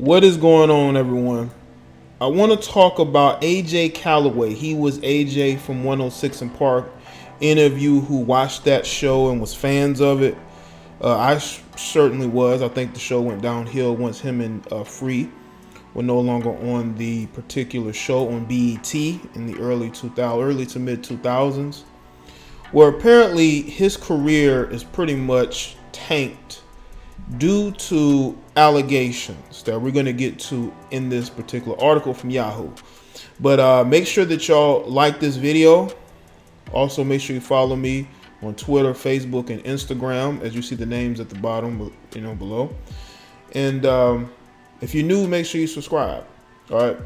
What is going on, everyone? I want to talk about AJ Calloway. He was AJ from 106 and Park. Any of you who watched that show and was fans of it, I certainly was. I think the show went downhill once him and Free were no longer on the particular show on BET in the early to mid 2000s, where apparently his career is pretty much tanked due to allegations that we're going to get to in this particular article from Yahoo. But make sure that y'all like this video. Also, make sure you follow me on Twitter, Facebook, and Instagram, as you see the names at the bottom, below. And if you're new, make sure you subscribe. All right.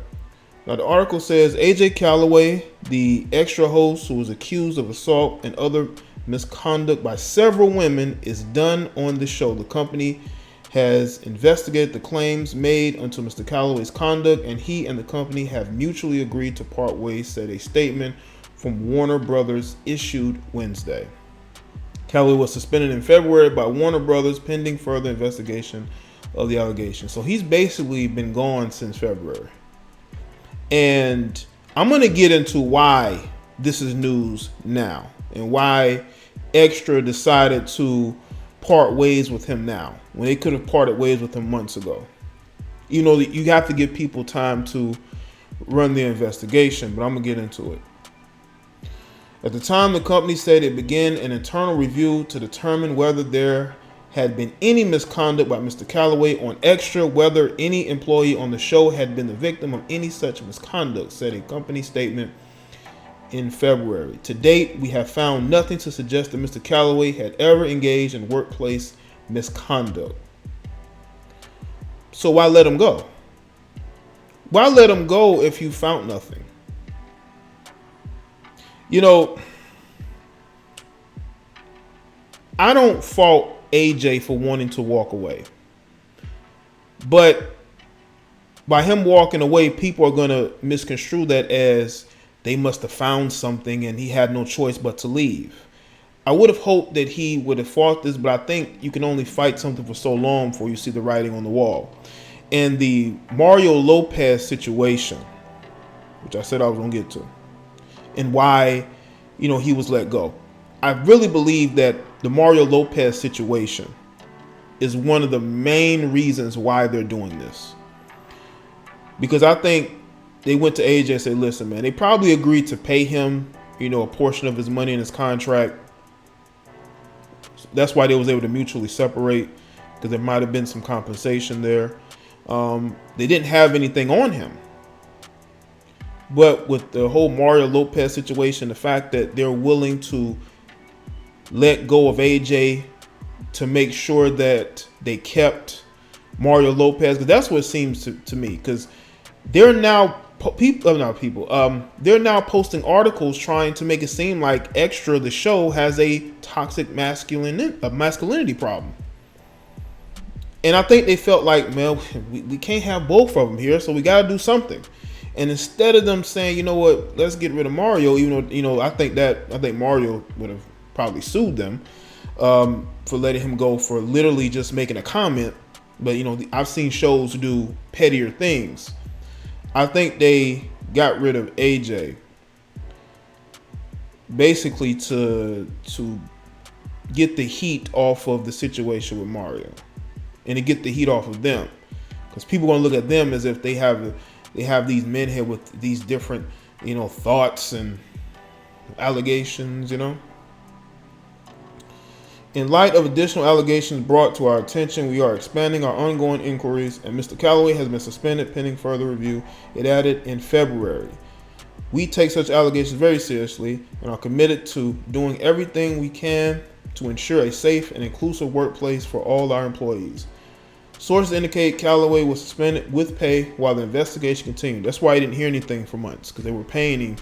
Now, the article says AJ Calloway, the extra host who was accused of assault and other misconduct by several women, is done on the show. The company has investigated the claims made into Mr. Calloway's conduct, and he and the company have mutually agreed to part ways, said a statement from Warner Brothers issued Wednesday. Calloway was suspended in February by Warner Brothers pending further investigation of the allegations. So he's basically been gone since February. And I'm going to get into why this is news now and why Extra decided to part ways with him now when they could have parted ways with him months ago. You have to give people time to run the investigation, but I'm going to get into it. At the time, the company said it began an internal review to determine whether there had been any misconduct by Mr. Calloway on Extra, whether any employee on the show had been the victim of any such misconduct, said a company statement in February. To date, we have found nothing to suggest that Mr. Calloway had ever engaged in workplace misconduct. So why let him go? Why let him go if you found nothing? I don't fault AJ for wanting to walk away. But by him walking away, people are going to misconstrue that as they must have found something and he had no choice but to leave. I would have hoped that he would have fought this, but I think you can only fight something for so long before you see the writing on the wall. And the Mario Lopez situation, which I said I was going to get to, and why, he was let go. I really believe that the Mario Lopez situation is one of the main reasons why they're doing this. Because I think they went to AJ and said, listen, man, they probably agreed to pay him, a portion of his money in his contract. That's why they was able to mutually separate, because there might have been some compensation there. They didn't have anything on him. But with the whole Mario Lopez situation, the fact that they're willing to let go of AJ to make sure that they kept Mario Lopez, because that's what it seems to me, because they're now they're now posting articles trying to make it seem like Extra, the show, has a toxic masculinity problem. And I think they felt like, man, we can't have both of them here, so we got to do something. And instead of them saying, you know what, let's get rid of Mario, even though, I think Mario would have probably sued them for letting him go for literally just making a comment. But, I've seen shows do pettier things. I think they got rid of AJ basically to get the heat off of the situation with Mario and to get the heat off of them, because people are going to look at them as if they have these men here with these different, thoughts and allegations, In light of additional allegations brought to our attention, we are expanding our ongoing inquiries, and Mr. Calloway has been suspended pending further review. It added in February. We take such allegations very seriously and are committed to doing everything we can to ensure a safe and inclusive workplace for all our employees. Sources indicate Calloway was suspended with pay while the investigation continued. That's why I didn't hear anything for months, because they were paying him.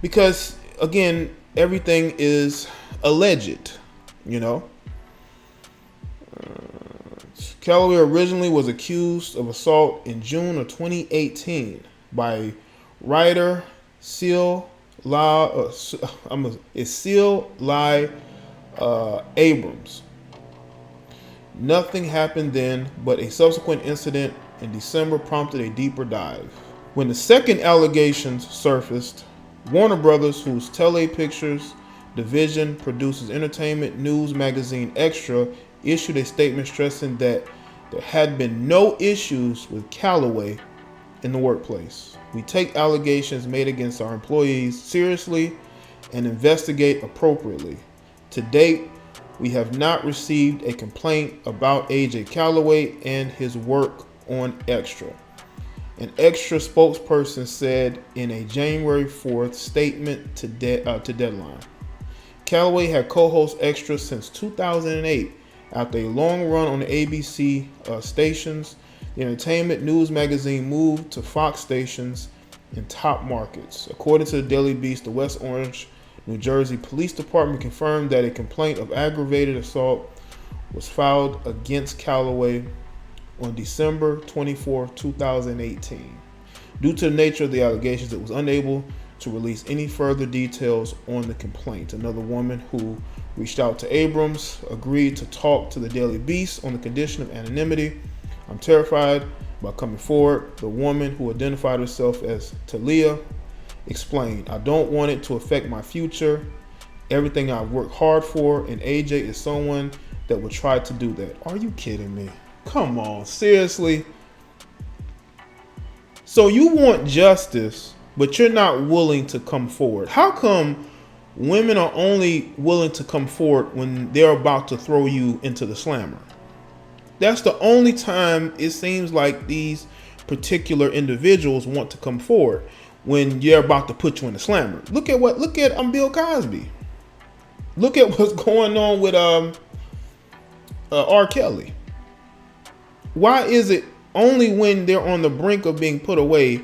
Because, again, everything is alleged, Calloway originally was accused of assault in June of 2018 by writer Seal Abrams. Nothing happened then, but a subsequent incident in December prompted a deeper dive. When the second allegations surfaced, Warner Brothers, whose Tele Pictures division produces entertainment news magazine Extra, issued a statement stressing that there had been no issues with Calloway in the workplace. We take allegations made against our employees seriously and investigate appropriately. To date, we have not received a complaint about AJ Calloway and his work on Extra. An Extra spokesperson said in a January 4th statement to Deadline. Calloway had co-hosted Extra since 2008. After a long run on the ABC stations, the entertainment news magazine moved to Fox stations in top markets. According to the Daily Beast, the West Orange, New Jersey Police Department confirmed that a complaint of aggravated assault was filed against Calloway on December 24, 2018. Due to the nature of the allegations, it was unable to release any further details on the complaint. Another woman who reached out to Abrams agreed to talk to the Daily Beast on the condition of anonymity. I'm terrified about coming forward. The woman, who identified herself as Talia, explained, I don't want it to affect my future, everything I've worked hard for, and AJ is someone that would try to do that. Are you kidding me? Come on, seriously? So you want justice, but you're not willing to come forward. How come women are only willing to come forward when they're about to throw you into the slammer? That's the only time it seems like these particular individuals want to come forward, when you're about to put you in the slammer. Look at Bill Cosby. Look at what's going on with R. Kelly. Why is it only when they're on the brink of being put away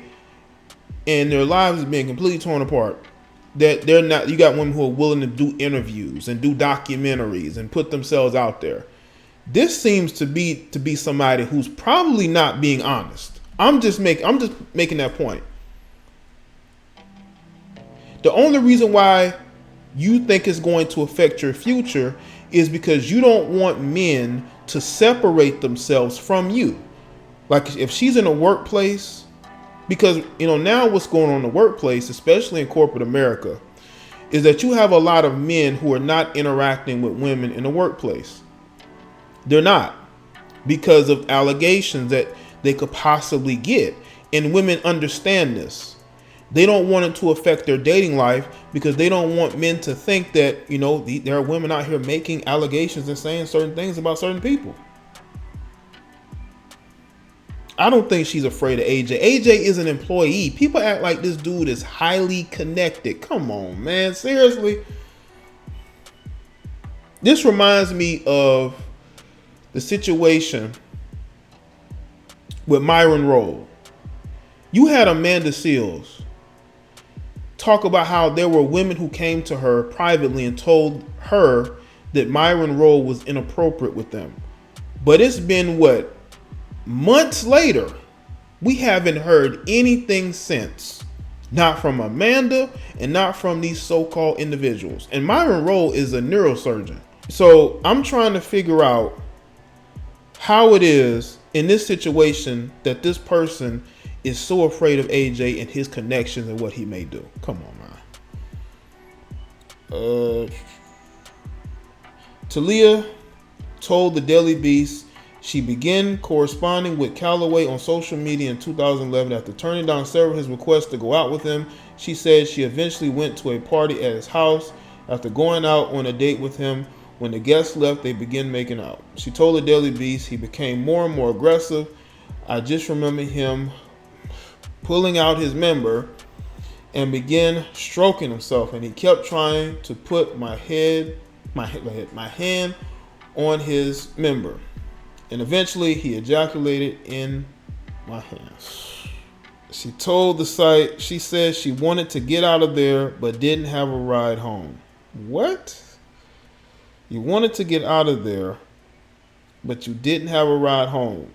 and their lives is being completely torn apart that they're not? You got women who are willing to do interviews and do documentaries and put themselves out there. This seems to be somebody who's probably not being honest. I'm just making that point. The only reason why you think it's going to affect your future is because you don't want men to separate themselves from you. Like if she's in a workplace, because now what's going on in the workplace, especially in corporate America, is that you have a lot of men who are not interacting with women in the workplace. They're not, because of allegations that they could possibly get. And women understand this. They don't want it to affect their dating life because they don't want men to think that, there are women out here making allegations and saying certain things about certain people. I don't think she's afraid of AJ. AJ is an employee. People act like this dude is highly connected. Come on, man. Seriously. This reminds me of the situation with Myron Rolle. You had Amanda Seales talk about how there were women who came to her privately and told her that Myron Rolle was inappropriate with them. But it's been months later? We haven't heard anything since. Not from Amanda and not from these so-called individuals. And Myron Rolle is a neurosurgeon. So I'm trying to figure out how it is in this situation that this person is so afraid of AJ and his connections and what he may do. Come on, man. Talia told the Daily Beast she began corresponding with Calloway on social media in 2011 after turning down several of his requests to go out with him. She said she eventually went to a party at his house. After going out on a date with him, when the guests left, they began making out. She told the Daily Beast he became more and more aggressive. I just remember him pulling out his member and began stroking himself, and he kept trying to put my hand on his member, and eventually he ejaculated in my hands. She told the site, she said she wanted to get out of there but didn't have a ride home. What? You wanted to get out of there but you didn't have a ride home.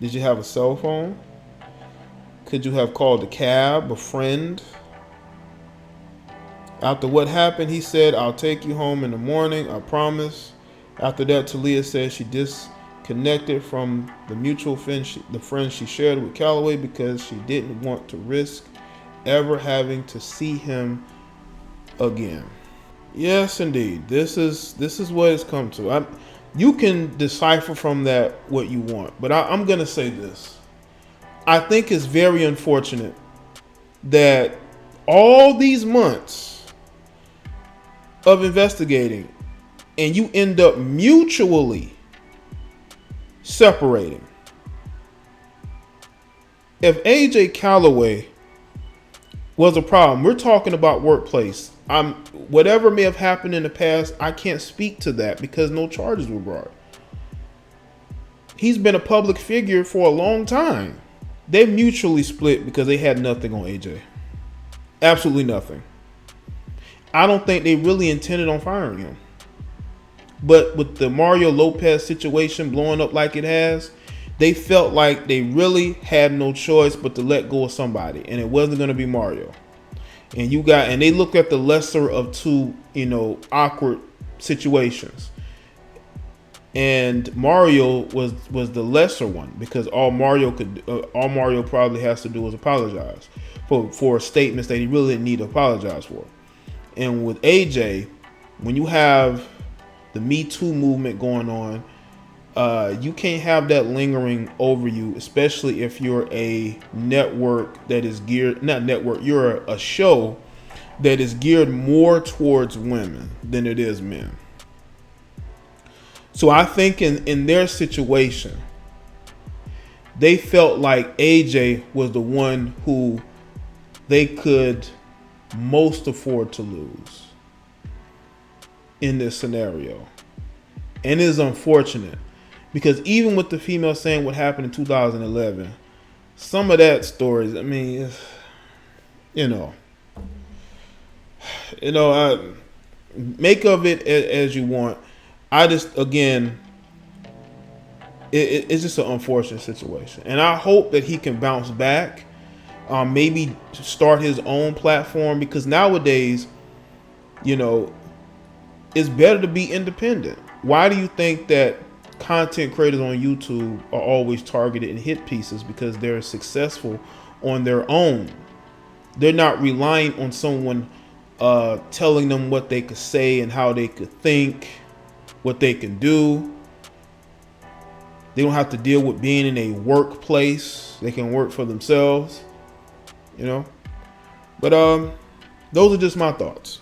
Did you have a cell phone? Could you have called a cab, a friend? After what happened, he said, I'll take you home in the morning, I promise. After that, Talia said she connected from the mutual friend the friend she shared with Calloway because she didn't want to risk ever having to see him again. Yes, indeed. This is what it's come to. You can decipher from that what you want, but I'm gonna say this. I think it's very unfortunate that all these months of investigating and you end up mutually separating. If AJ Calloway was a problem, we're talking about workplace. Whatever may have happened in the past, I can't speak to that because no charges were brought. He's been a public figure for a long time. They mutually split because they had nothing on AJ. Absolutely nothing. I don't think they really intended on firing him. But with the Mario Lopez situation blowing up like it has, they felt like they really had no choice but to let go of somebody, and it wasn't going to be Mario. And they look at the lesser of two, awkward situations. And Mario was the lesser one because all Mario probably has to do is apologize for statements that he really didn't need to apologize for. And with AJ, when you have the Me Too movement going on, you can't have that lingering over you, especially if you're a network that is you're a show that is geared more towards women than it is men. So I think in their situation, they felt like AJ was the one who they could most afford to lose in this scenario. And it is unfortunate because even with the female saying what happened in 2011, some of that stories, make of it as you want. I just, again, it's just an unfortunate situation. And I hope that he can bounce back, maybe start his own platform because nowadays, it's better to be independent. Why do you think that content creators on YouTube are always targeted and hit pieces? Because they're successful on their own. They're not relying on someone telling them what they could say and how they could think, what they can do. They don't have to deal with being in a workplace. They can work for themselves, But those are just my thoughts.